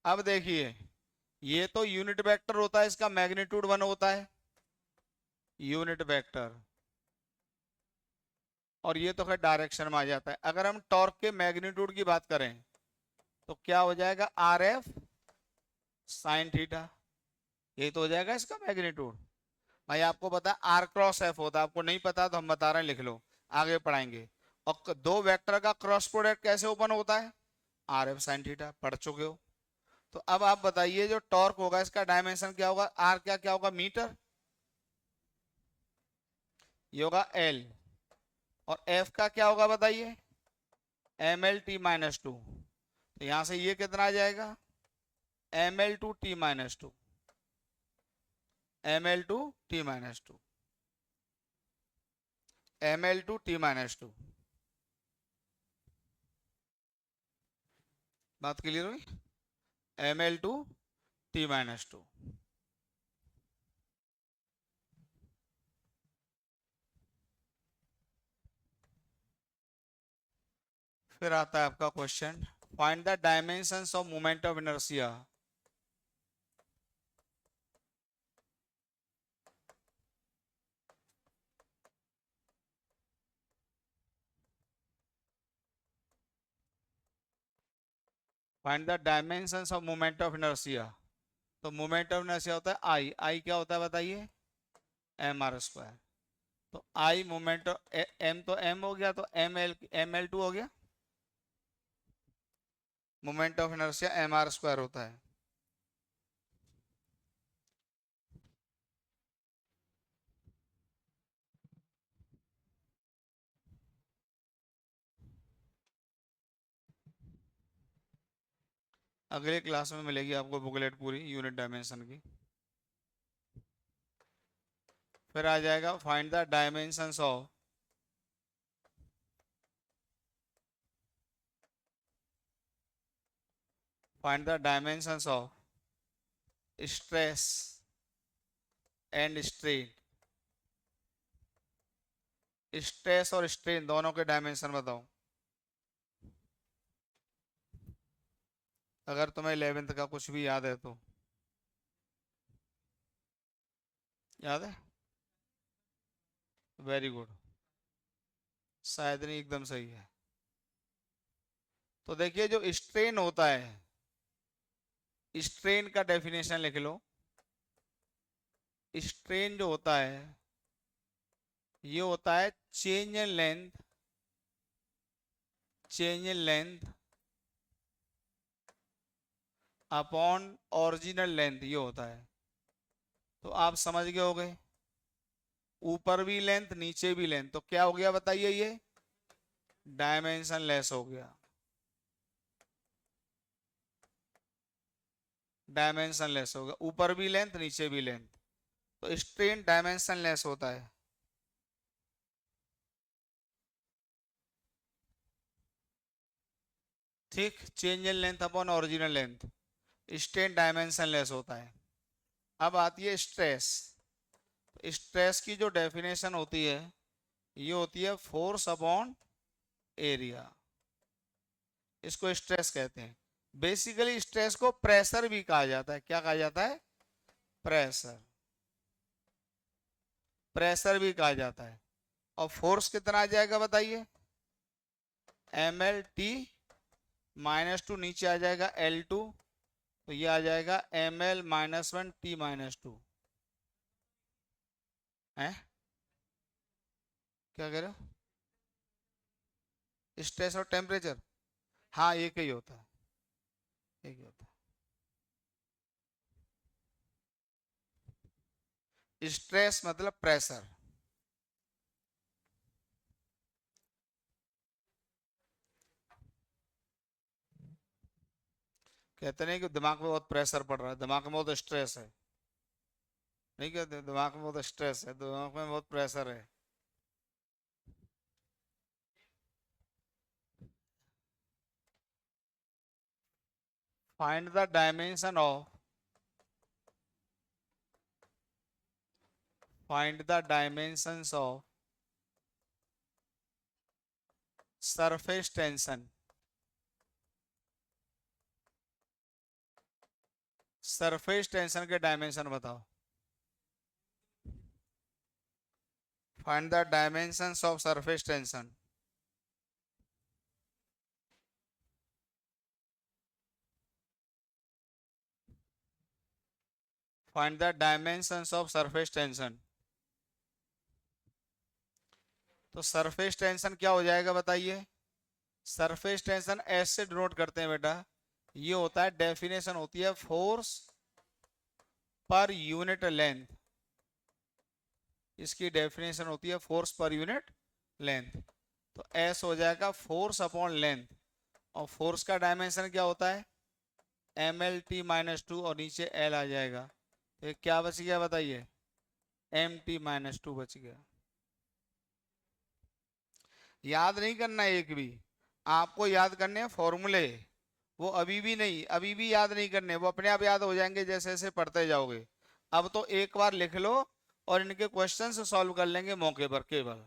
अब देखिए, ये तो यूनिट वेक्टर होता है, इसका मैग्नीट्यूड 1 होता है, यूनिट वेक्टर, और ये तो खैर डायरेक्शन में आ जाता है। अगर हम टॉर्क के मैग्नीट्यूड की बात करें तो क्या हो जाएगा, आर एफ साइन थीटा, ये तो हो जाएगा इसका मैग्नीट्यूड। भाई आपको पता है आर क्रॉस एफ होता है, आपको नहीं पता तो हम बता रहे हैं, लिख लो, आगे पढ़ाएंगे। और दो वेक्टर का क्रॉस प्रोडक्ट कैसे ओपन होता है, आर एफ साइन थीटा, पढ़ चुके हो। तो अब आप बताइए जो टॉर्क होगा इसका डायमेंशन क्या होगा, आर क्या क्या होगा, मीटर, ये होगा एल, और एफ का क्या होगा बताइए, ml/t-2। तो यहां से ये कितना आ जाएगा, ml/t-2, ml/t-2, ml/t-2। बात क्लियर हुई, ml/t-2। फिर आता है आपका question find the dimensions of moment of inertia. Find the dimensions of moment of inertia. तो मोमेंट ऑफ इनर्शिया होता है आई, आई क्या होता है बताइए, एम आर स्क्वायर। तो आई मोमेंट एम, तो एम हो गया, तो एम एल टू हो गया। Moment of inertia M R square होता है। अगले क्लास में मिलेगी आपको बुकलेट पूरी यूनिट डायमेंशन की। फिर आ जाएगा find the dimensions of find the dimensions of stress and strain. Stress और स्ट्रेन दोनों के डायमेंशन बताओ। अगर तुम्हें 11th का कुछ भी याद है तो। याद है, वेरी गुड। शायद नहीं, एकदम सही है। तो देखिए जो स्ट्रेन होता है, स्ट्रेन का डेफिनेशन लिख लो। स्ट्रेन जो होता है ये होता है change in length, change in length upon original length, ये होता है। तो आप समझ गए होंगे, ऊपर भी लेंथ नीचे भी लेंथ, तो क्या हो गया बताइए, ये डायमेंशन लेस हो गया। डायमेंशन लेस हो गया, ऊपर भी लेंथ नीचे भी लेंथ, तो स्ट्रेन डायमेंशन लेस होता है। ठीक, change in length upon original length, strain dimension less होता है। अब आती है स्ट्रेस। स्ट्रेस की जो डेफिनेशन होती है ये होती है फोर्स अपॉन एरिया, इसको स्ट्रेस कहते हैं। बेसिकली स्ट्रेस को प्रेशर भी कहा जाता है। क्या कहा जाता है, प्रेशर, प्रेशर भी कहा जाता है। और फोर्स कितना आ जाएगा बताइए, एम एल टी -2, नीचे आ जाएगा L2, तो ये आ जाएगा ml-1 t-2 है। क्या कह रहे हो, स्ट्रेस और टेम्परेचर, हाँ एक ही होता है, एक ही होता है। स्ट्रेस मतलब प्रेशर। कहते नहीं कि दिमाग में बहुत प्रेशर पड़ रहा है, दिमाग में बहुत स्ट्रेस है, नहीं कहते दिमाग में बहुत स्ट्रेस है, दिमाग में बहुत प्रेशर है। Find the dimension of find the dimensions of surface tension. Surface tension के डायमेंशन बताओ। Find the dimensions of surface tension. Find the dimensions of surface tension. तो सरफेस टेंशन क्या हो जाएगा बताइए। सरफेस टेंशन ऐसे डिनोट करते हैं बेटा, ये होता है, डेफिनेशन होती है फोर्स पर यूनिट लेंथ। इसकी डेफिनेशन होती है फोर्स पर यूनिट लेंथ। तो एस हो जाएगा फोर्स अपॉन लेंथ, और फोर्स का डायमेंशन क्या होता है, ml-t-2, और नीचे L आ जाएगा। तो क्या बच गया बताइए, mt-2 बच गया। याद नहीं करना एक भी, आपको याद करने हैं फॉर्मूले, वो अभी भी नहीं, अभी भी याद नहीं करने, वो अपने आप याद हो जाएंगे जैसे जैसे पढ़ते जाओगे। अब तो एक बार लिख लो और इनके क्वेश्चन सॉल्व कर लेंगे मौके पर केवल,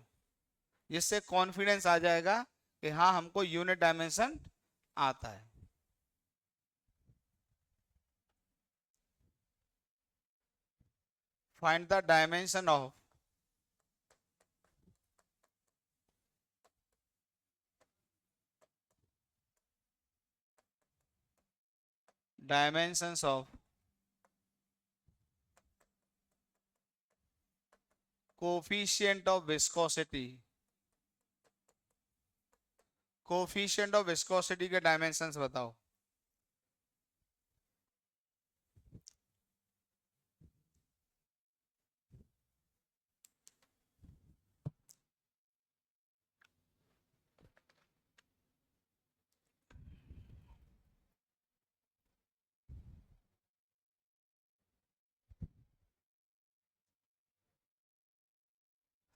जिससे कॉन्फिडेंस आ जाएगा कि हाँ हमको यूनिट डायमेंशन आता है। Find the dimension of dimensions of coefficient of viscosity, coefficient of viscosity के डायमेंशंस बताओ।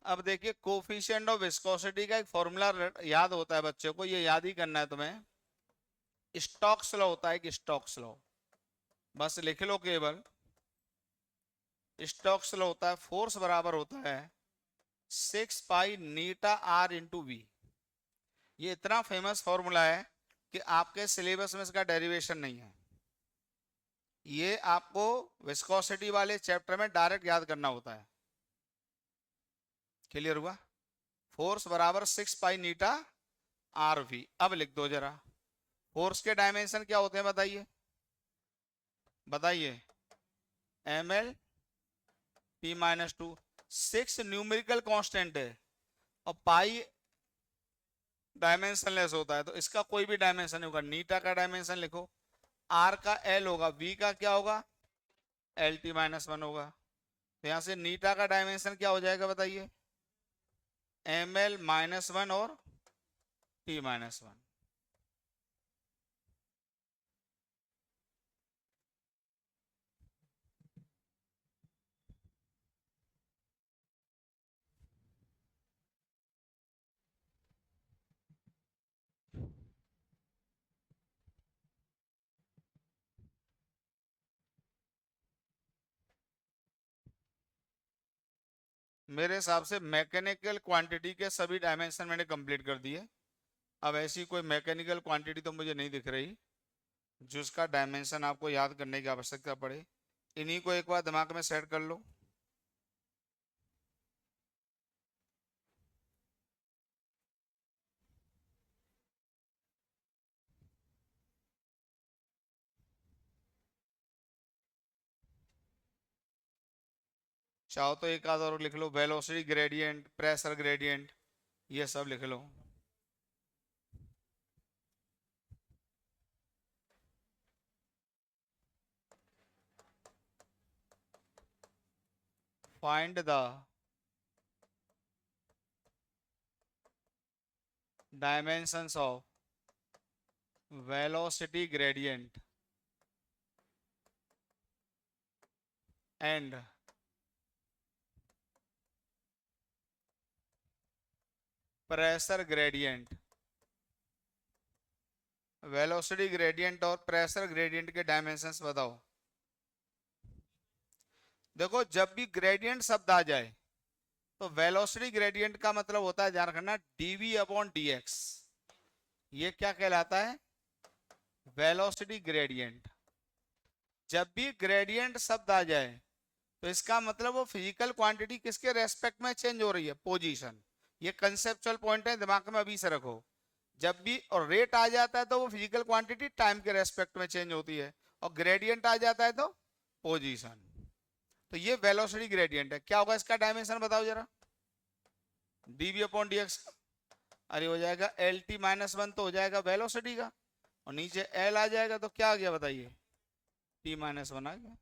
अब देखिए कोफिशिएंट ऑफ विस्कोसिटी का एक फॉर्मूला याद होता है बच्चों को, ये याद ही करना है तुम्हें। स्टोक्स लॉ होता है कि स्टोक्स लॉ, बस लिख लो केवल। स्टोक्स लॉ होता है फोर्स बराबर होता है 6 पाई नीटा आर इंटू वी। ये इतना फेमस फॉर्मूला है कि आपके सिलेबस में इसका डेरिवेशन नहीं है। ये आपको विस्कोसिटी वाले चैप्टर में डायरेक्ट याद करना होता है। क्लियर हुआ? फोर्स बराबर 6 पाई नीटा आर वी। अब लिख दो जरा, फोर्स के डायमेंशन क्या होते हैं बताइए, बताइए। M L P minus two, 6 numerical constant है और पाई डायमेंशनलेस होता है, तो इसका कोई भी डायमेंशन होगा। नीटा का डायमेंशन लिखो, आर का एल होगा, वी का क्या होगा, एल टी माइनस वन होगा। तो यहां से नीटा का डायमेंशन क्या हो जाएगा बताइए, एम एल माइनस वन और टी माइनस वन। मेरे हिसाब से मैकेनिकल क्वांटिटी के सभी डायमेंशन मैंने कंप्लीट कर दिए। अब ऐसी कोई मैकेनिकल क्वांटिटी तो मुझे नहीं दिख रही जिसका डायमेंशन आपको याद करने की आवश्यकता पड़े। इन्हीं को एक बार दिमाग में सेट कर लो। चाहो तो एक आध और लिख लो, वेलोसिटी ग्रेडियंट, प्रेशर ग्रेडियंट, ये सब लिख लो। Find the dimensions of velocity gradient and pressure gradient. Velocity gradient और प्रेशर ग्रेडियंट के डायमेंशंस बताओ। देखो जब भी ग्रेडियंट शब्द आ जाए तो वेलोसिटी ग्रेडियंट का मतलब होता है, ध्यान रखना, डीवी अपॉन डीएक्स। ये क्या कहलाता है, वेलोसिटी ग्रेडियंट। जब भी ग्रेडियंट शब्द आ जाए तो इसका मतलब वो फिजिकल क्वांटिटी किसके रेस्पेक्ट में चेंज हो रही है, पोजीशन। ये कंसेप्चुअल पॉइंट है, दिमाग में अभी से रखो। जब भी और रेट आ जाता है तो वो फिजिकल क्वांटिटी टाइम के रेस्पेक्ट में चेंज होती है, और ग्रेडियंट आ जाता है तो पोजीशन। तो ये वेलोसिटी ग्रेडियंट है। क्या होगा इसका डायमेंशन बताओ जरा, डीवी अपॉन डीएक्स। अरे हो जाएगा एल टी माइनस वन, तो हो जाएगा वेलोसिटी का, और नीचे एल आ जाएगा, तो क्या आ गया बताइए, टी माइनस वन आ गया।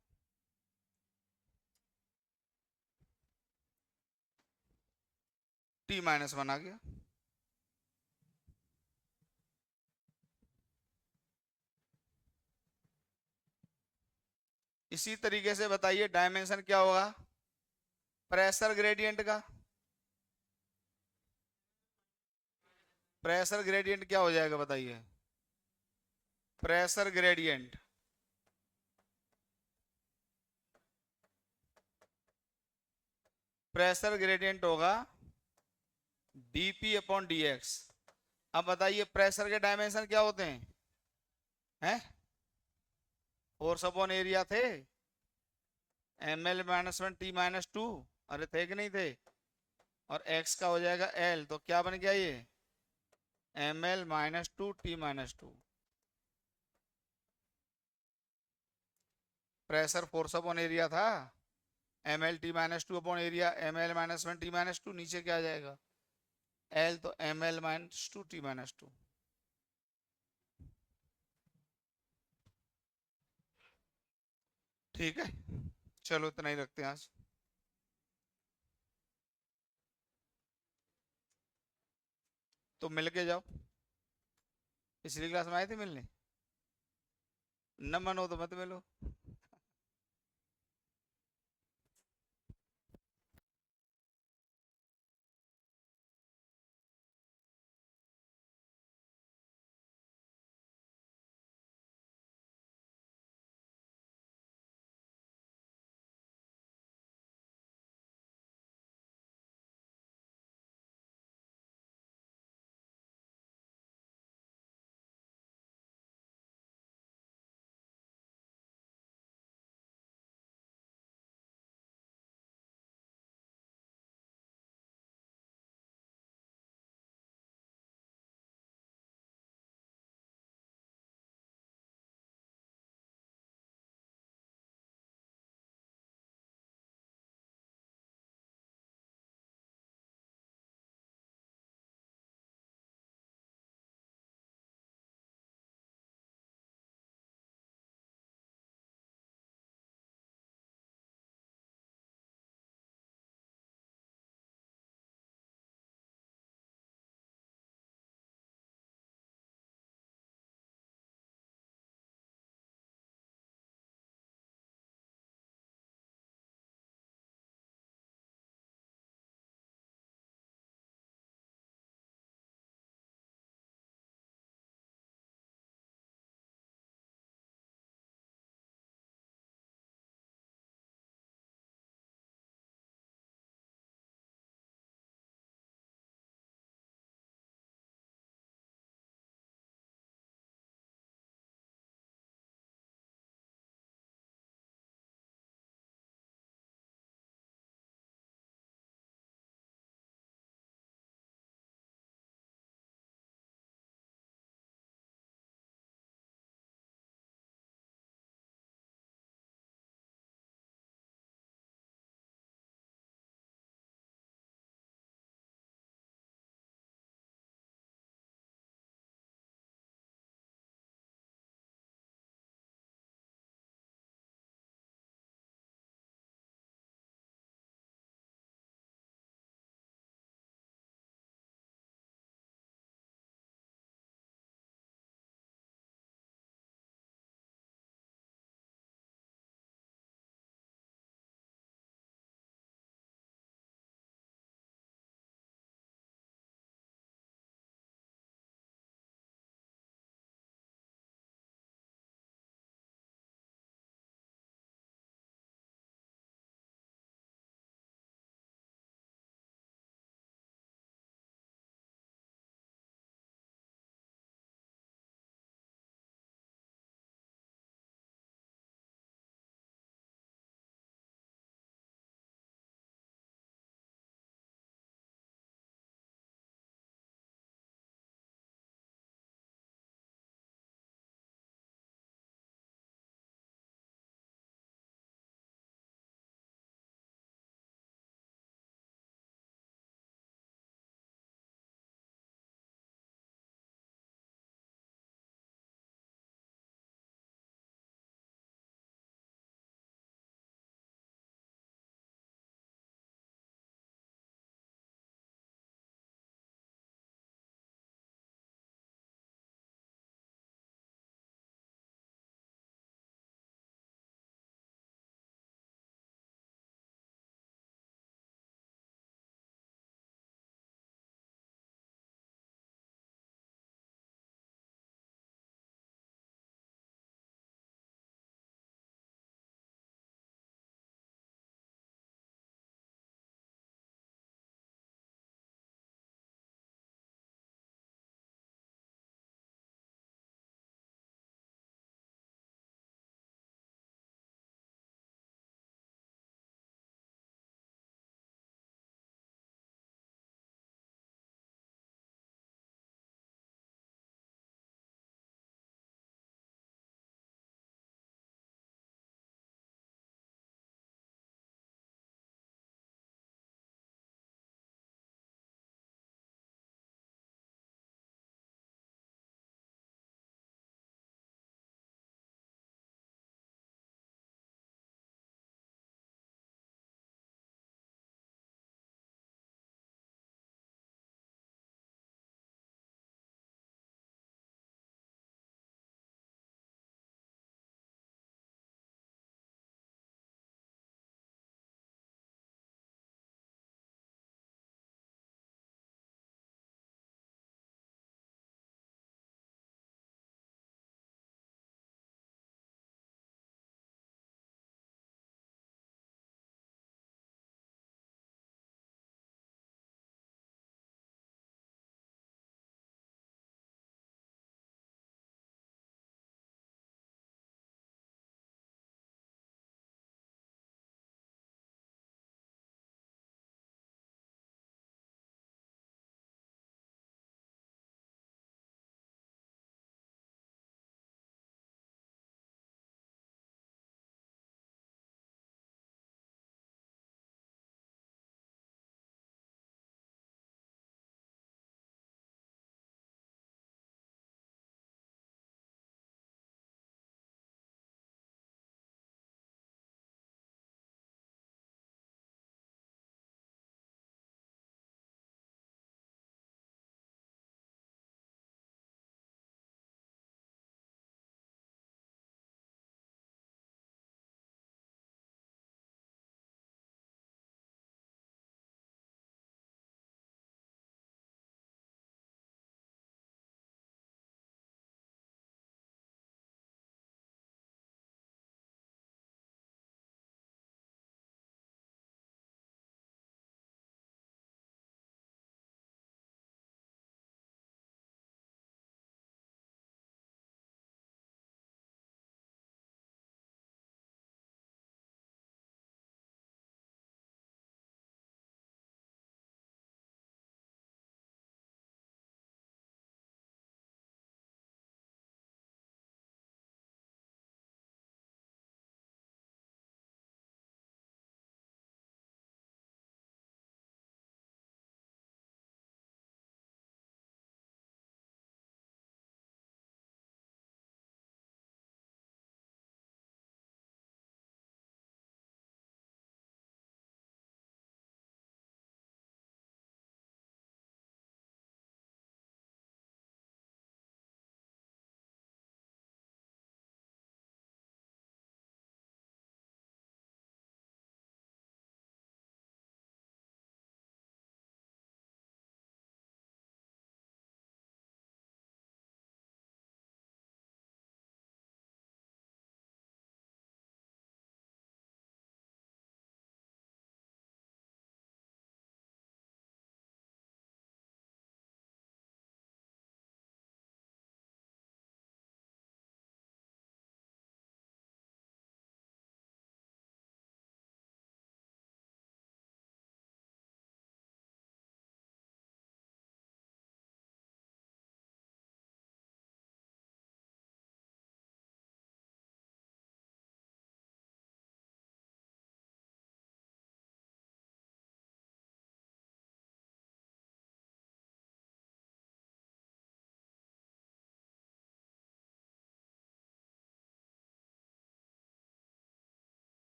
टी माइनस वन आ गया। इसी तरीके से बताइए डायमेंशन क्या होगा प्रेशर ग्रेडियंट का। प्रेशर ग्रेडियंट क्या हो जाएगा बताइए, प्रेशर ग्रेडियंट प्रेशर ग्रेडियंट होगा dp अपॉन dx। अब बताइए प्रेशर के डायमेंशन क्या होते हैं, फोर्स अपॉन एरिया थे, M L minus one T minus two, अरे थे कि नहीं थे, और x का हो जाएगा l, तो क्या बन गया ये M L minus two T minus two. Pressure force upon area था, M L T minus two upon area M L minus one T minus two, नीचे क्या आ जाएगा एल, तो M L minus two T minus two. ठीक है, चलो इतना ही रखते हैं आज। तो मिल के जाओ, पिछली क्लास में आए थे मिलने, न मन हो तो मत मिलो।